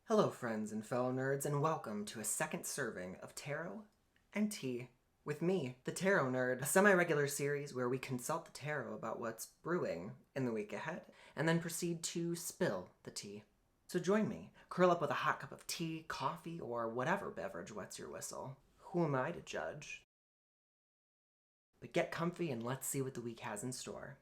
Hello friends and fellow nerds, and welcome to a second serving of tarot and tea with me, the Tarot Nerd, a semi-regular series where we consult the tarot about what's brewing in the week ahead, and then proceed to spill the tea. So join me, curl up with a hot cup of tea, coffee, or whatever beverage wets your whistle. Who am I to judge? But get comfy and let's see what the week has in store.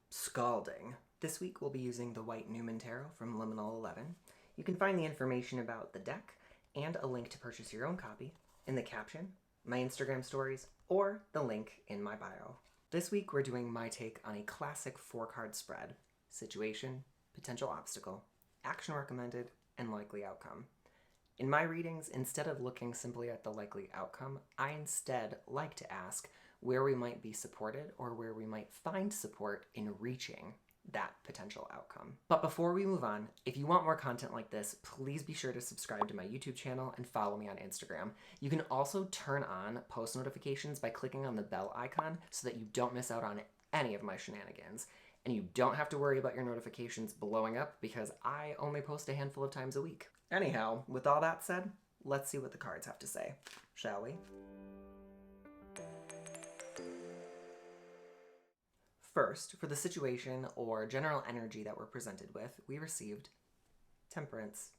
Scalding. This week we'll be using the White Newman Tarot from Liminal 11. You can find the information about the deck and a link to purchase your own copy in the caption, my Instagram stories, or the link in my bio. This week we're doing my take on a classic 4-card spread: situation, potential obstacle, action recommended, and likely outcome. In my readings, instead of looking simply at the likely outcome, I instead like to ask where we might be supported or where we might find support in reaching that potential outcome. But before we move on, if you want more content like this, please be sure to subscribe to my YouTube channel and follow me on Instagram. You can also turn on post notifications by clicking on the bell icon so that you don't miss out on any of my shenanigans. And you don't have to worry about your notifications blowing up because I only post a handful of times a week. Anyhow, with all that said, let's see what the cards have to say, shall we? First, for the situation or general energy that we're presented with, we received Temperance.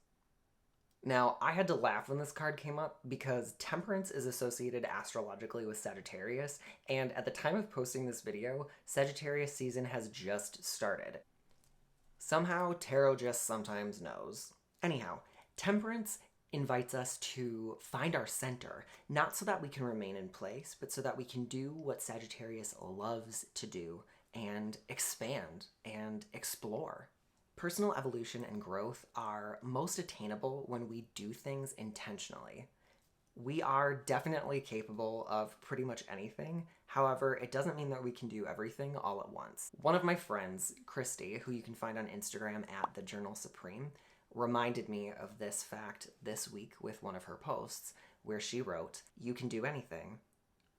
Now, I had to laugh when this card came up because Temperance is associated astrologically with Sagittarius, and at the time of posting this video, Sagittarius season has just started. Somehow, tarot just sometimes knows. Anyhow, Temperance invites us to find our center, not so that we can remain in place, but so that we can do what Sagittarius loves to do, and expand and explore. Personal evolution and growth are most attainable when we do things intentionally. We are definitely capable of pretty much anything. However, it doesn't mean that we can do everything all at once. One of my friends, Christy, who you can find on Instagram at @thejournalsupreme, reminded me of this fact this week with one of her posts, where she wrote, "You can do anything,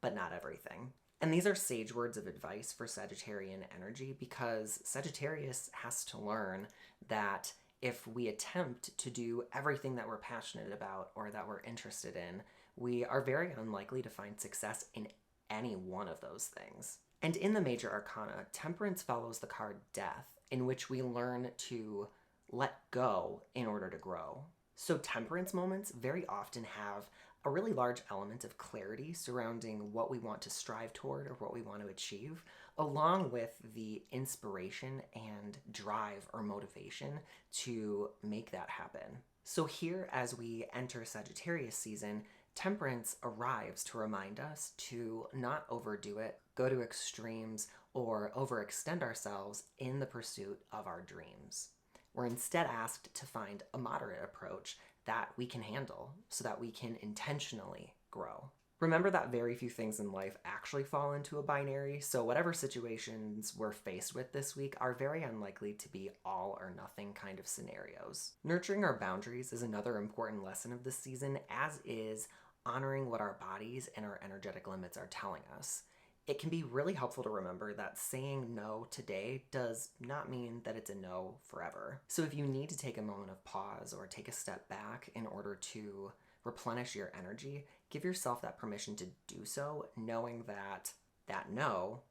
but not everything." And these are sage words of advice for Sagittarian energy because Sagittarius has to learn that if we attempt to do everything that we're passionate about or that we're interested in, we are very unlikely to find success in any one of those things. And in the major arcana, Temperance follows the card Death, in which we learn to let go in order to grow. So Temperance moments very often have a really large element of clarity surrounding what we want to strive toward or what we want to achieve, along with the inspiration and drive or motivation to make that happen. So here, as we enter Sagittarius season, Temperance arrives to remind us to not overdo it, go to extremes, or overextend ourselves in the pursuit of our dreams. We're instead asked to find a moderate approach that we can handle so that we can intentionally grow. Remember that very few things in life actually fall into a binary, so whatever situations we're faced with this week are very unlikely to be all or nothing kind of scenarios. Nurturing our boundaries is another important lesson of this season, as is honoring what our bodies and our energetic limits are telling us. It can be really helpful to remember that saying no today does not mean that it's a no forever. So if you need to take a moment of pause or take a step back in order to replenish your energy, give yourself that permission to do so, knowing that that no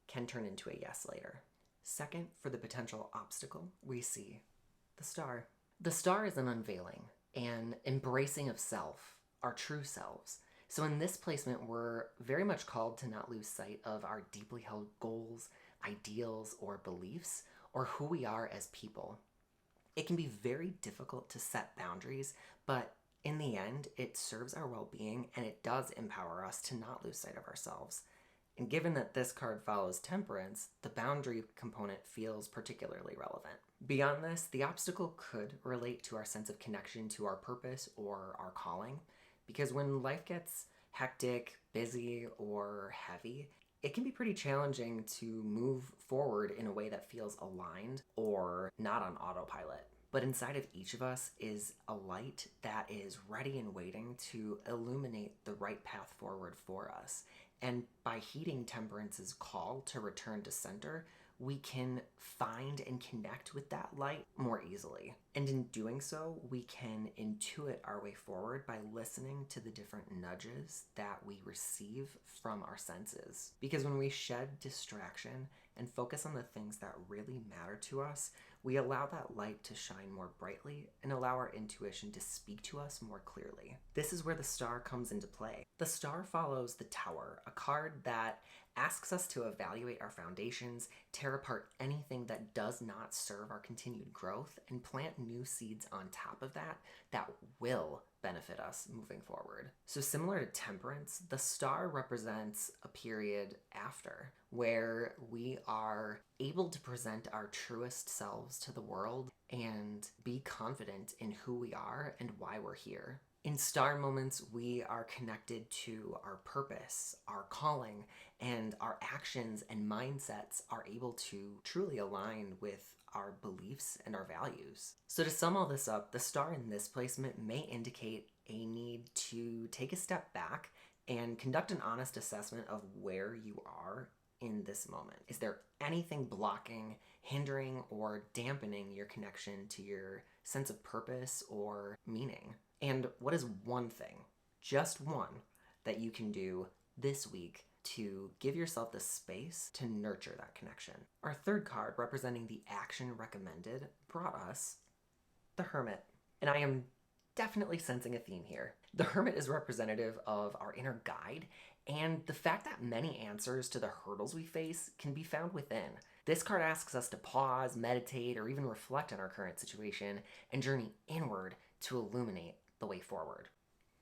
can turn into a yes later. Second, for the potential obstacle, we see the Star. The Star is an unveiling, an embracing of self, our true selves. So in this placement, we're very much called to not lose sight of our deeply held goals, ideals, or beliefs, or who we are as people. It can be very difficult to set boundaries, but in the end, it serves our well-being and it does empower us to not lose sight of ourselves. And given that this card follows Temperance, the boundary component feels particularly relevant. Beyond this, the obstacle could relate to our sense of connection to our purpose or our calling. Because when life gets hectic, busy, or heavy, it can be pretty challenging to move forward in a way that feels aligned or not on autopilot. But inside of each of us is a light that is ready and waiting to illuminate the right path forward for us. And by heeding Temperance's call to return to center, we can find and connect with that light more easily. And in doing so, we can intuit our way forward by listening to the different nudges that we receive from our senses. Because when we shed distraction and focus on the things that really matter to us, we allow that light to shine more brightly and allow our intuition to speak to us more clearly. This is where the star comes into play. The star follows the Tower, a card that asks us to evaluate our foundations, tear apart anything that does not serve our continued growth, and plant new seeds on top of that will benefit us moving forward. So similar to Temperance, the star represents a period after, where we are able to present our truest selves to the world and be confident in who we are and why we're here. In star moments, we are connected to our purpose, our calling, and our actions and mindsets are able to truly align with our beliefs and our values. So to sum all this up, the star in this placement may indicate a need to take a step back and conduct an honest assessment of where you are in this moment. Is there anything blocking, hindering, or dampening your connection to your sense of purpose or meaning? And what is one thing, just one, that you can do this week to give yourself the space to nurture that connection? Our third card, representing the action recommended, brought us the Hermit. And I am definitely sensing a theme here. The Hermit is representative of our inner guide and the fact that many answers to the hurdles we face can be found within. This card asks us to pause, meditate, or even reflect on our current situation and journey inward to illuminate the way forward.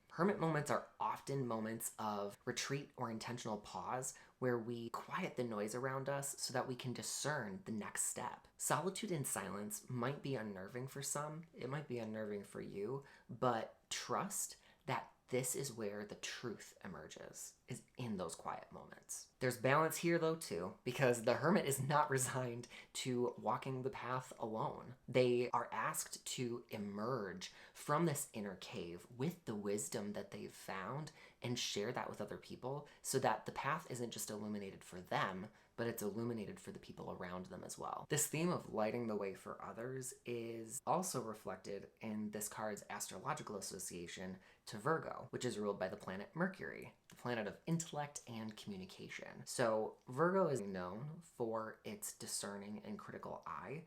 Hermit moments are often moments of retreat or intentional pause where we quiet the noise around us so that we can discern the next step. Solitude and silence might be unnerving for some, it might be unnerving for you, but trust that this is where the truth emerges, is in those quiet moments. There's balance here though too, because the Hermit is not resigned to walking the path alone. They are asked to emerge from this inner cave with the wisdom that they've found and share that with other people so that the path isn't just illuminated for them, but it's illuminated for the people around them as well. This theme of lighting the way for others is also reflected in this card's astrological association to Virgo, which is ruled by the planet Mercury, the planet of intellect and communication. So Virgo is known for its discerning and critical eye,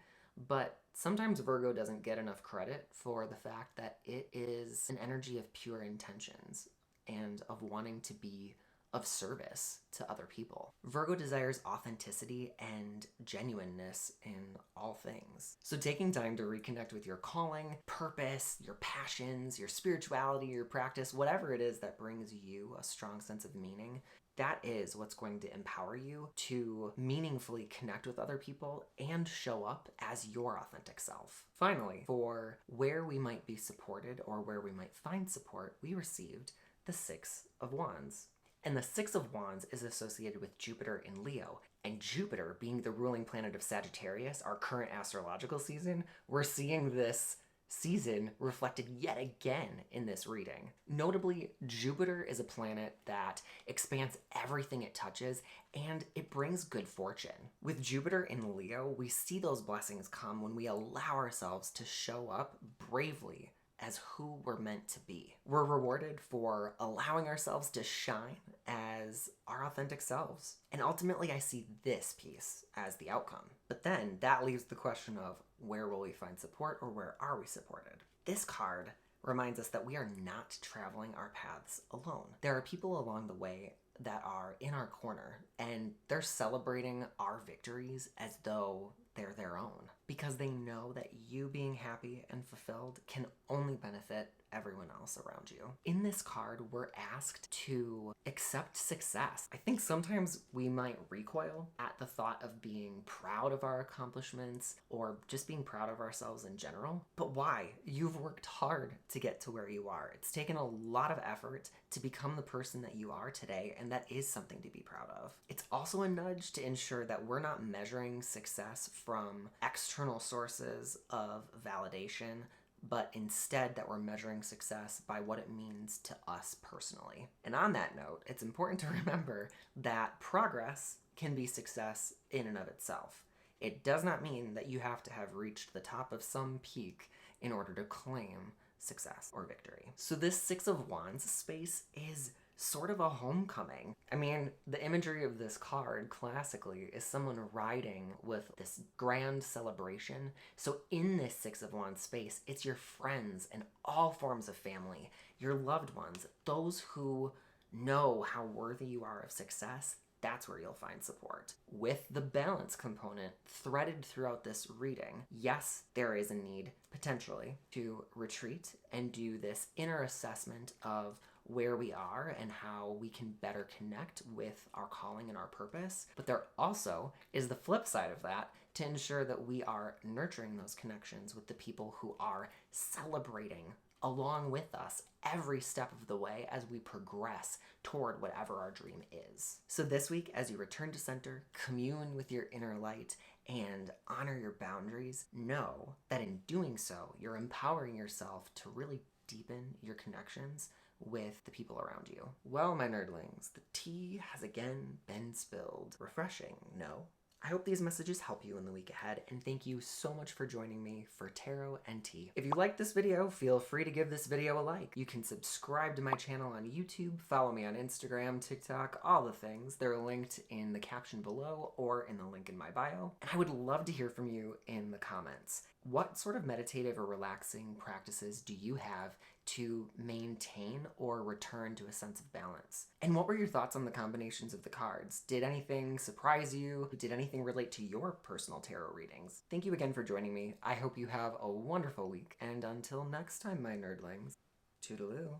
but sometimes Virgo doesn't get enough credit for the fact that it is an energy of pure intentions and of wanting to be of service to other people. Virgo desires authenticity and genuineness in all things. So taking time to reconnect with your calling, purpose, your passions, your spirituality, your practice, whatever it is that brings you a strong sense of meaning, that is what's going to empower you to meaningfully connect with other people and show up as your authentic self. Finally, for where we might be supported or where we might find support, we received the Six of Wands. And the Six of Wands is associated with Jupiter in Leo. And Jupiter, being the ruling planet of Sagittarius, our current astrological season, we're seeing this season reflected yet again in this reading. Notably, Jupiter is a planet that expands everything it touches and it brings good fortune. With Jupiter in Leo, we see those blessings come when we allow ourselves to show up bravely as who we're meant to be. We're rewarded for allowing ourselves to shine as our authentic selves. And ultimately, I see this piece as the outcome. But then that leaves the question of where will we find support or where are we supported? This card reminds us that we are not traveling our paths alone. There are people along the way that are in our corner and they're celebrating our victories as though they're their own, because they know that you being happy and fulfilled can only benefit everyone else around you. In this card, we're asked to accept success. I think sometimes we might recoil at the thought of being proud of our accomplishments or just being proud of ourselves in general. But why? You've worked hard to get to where you are. It's taken a lot of effort to become the person that you are today, and that is something to be proud of. It's also a nudge to ensure that we're not measuring success from external sources of validation, but instead that we're measuring success by what it means to us personally. And on that note, it's important to remember that progress can be success in and of itself. it does not mean that you have to have reached the top of some peak in order to claim success or victory. So this Six of Wands space is sort of a homecoming. I mean, the imagery of this card classically is someone riding with this grand celebration. So in this Six of Wands space, it's your friends and all forms of family, your loved ones, those who know how worthy you are of success. That's where you'll find support. With the balance component threaded throughout this reading, yes, there is a need, potentially, to retreat and do this inner assessment of where we are and how we can better connect with our calling and our purpose. But there also is the flip side of that, to ensure that we are nurturing those connections with the people who are celebrating along with us every step of the way as we progress toward whatever our dream is. So this week, as you return to center, commune with your inner light, and honor your boundaries, know that in doing so, you're empowering yourself to really deepen your connections with the people around you. Well, my nerdlings, the tea has again been spilled. Refreshing, no? I hope these messages help you in the week ahead, and thank you so much for joining me for Tarot and Tea. If you liked this video, feel free to give this video a like. You can subscribe to my channel on YouTube, follow me on Instagram, TikTok, all the things. They're linked in the caption below or in the link in my bio. And I would love to hear from you in the comments. What sort of meditative or relaxing practices do you have to maintain or return to a sense of balance? And what were your thoughts on the combinations of the cards? Did anything surprise you? Did anything relate to your personal tarot readings? Thank you again for joining me. I hope you have a wonderful week, and until next time, my nerdlings, toodaloo.